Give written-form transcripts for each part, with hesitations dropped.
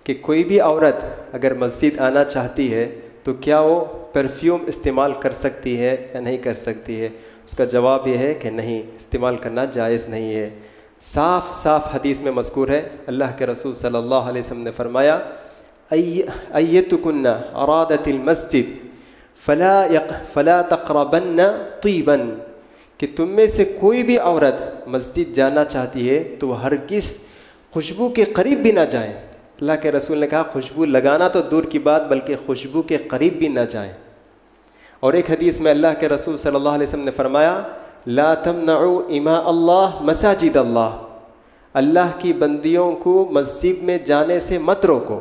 کہ کوئی بھی عورت اگر مسجد آنا چاہتی ہے تو کیا وہ پرفیوم استعمال کر سکتی ہے یا نہیں کر سکتی ہے؟ اس کا جواب یہ ہے کہ نہیں، استعمال کرنا جائز نہیں ہے۔ صاف صاف حدیث میں مذکور ہے، اللہ کے رسول صلی اللہ علیہ وسلم نے فرمایا ایتکن ارادت المسجد فلا تقربن طیبا، کہ تم میں سے کوئی بھی عورت مسجد جانا چاہتی ہے تو وہ ہرگز خوشبو کے قریب بھی نہ جائیں۔ اللہ کے رسول نے کہا خوشبو لگانا تو دور کی بات، بلکہ خوشبو کے قریب بھی نہ جائیں۔ اور ایک حدیث میں اللہ کے رسول صلی اللہ علیہ وسلم نے فرمایا لا تمنعوا اماء اللہ مساجد اللہ، اللہ کی بندیوں کو مسجد میں جانے سے مت روکو۔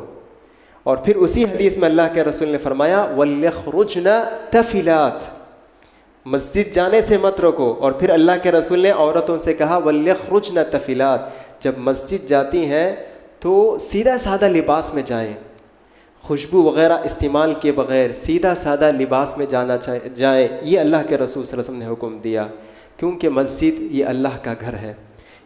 اور پھر اسی حدیث میں اللہ کے رسول نے فرمایا وَلْيَخْرُجْنَ تَفِلَاتٍ، مسجد جانے سے مت روکو۔ اور پھر اللہ کے رسول نے عورتوں سے کہا وَلْيَخْرُجْنَ تَفِلَاتٍ، جب مسجد جاتی ہیں تو سیدھا سادہ لباس میں جائیں، خوشبو وغیرہ استعمال کیے بغیر سیدھا سادہ لباس میں جائیں۔ یہ اللہ کے رسول صلی اللہ علیہ وسلم نے حکم دیا، کیونکہ مسجد یہ اللہ کا گھر ہے۔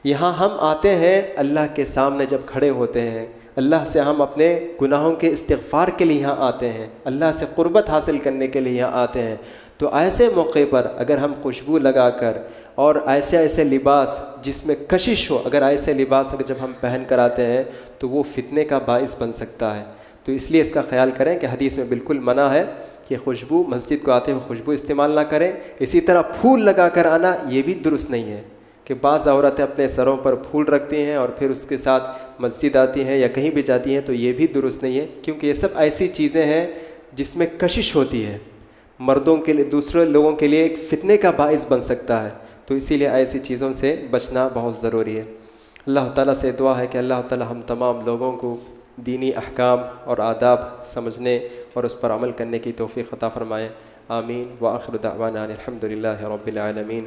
یہاں ہم آتے ہیں اللہ کے سامنے جب کھڑے ہوتے ہیں، اللہ سے ہم اپنے گناہوں کے استغفار کے لیے یہاں آتے ہیں، اللہ سے قربت حاصل کرنے کے لیے یہاں آتے ہیں۔ تو ایسے موقع پر اگر ہم خوشبو لگا کر اور ایسے لباس جس میں کشش ہو، اگر ایسے لباس اگر جب ہم پہن کر آتے ہیں تو وہ فتنے کا باعث بن سکتا ہے۔ تو اس لیے اس کا خیال کریں کہ حدیث میں بالکل منع ہے کہ خوشبو، مسجد کو آتے ہوئے خوشبو استعمال نہ کریں۔ اسی طرح پھول لگا کر آنا یہ بھی درست نہیں ہے، کہ بعض عورتیں اپنے سروں پر پھول رکھتی ہیں اور پھر اس کے ساتھ مسجد آتی ہیں یا کہیں بھی جاتی ہیں، تو یہ بھی درست نہیں ہے، کیونکہ یہ سب ایسی چیزیں ہیں جس میں کشش ہوتی ہے، مردوں کے لیے، دوسرے لوگوں کے لیے ایک فتنے کا باعث بن سکتا ہے۔ تو اسی لیے ایسی چیزوں سے بچنا بہت ضروری ہے۔ اللہ تعالیٰ سے دعا ہے کہ اللہ تعالیٰ ہم تمام لوگوں کو دینی احکام اور آداب سمجھنے اور اس پر عمل کرنے کی توفیق عطا فرمائے۔ آمین۔ وآخر دعوانا الحمد للہ رب العالمین۔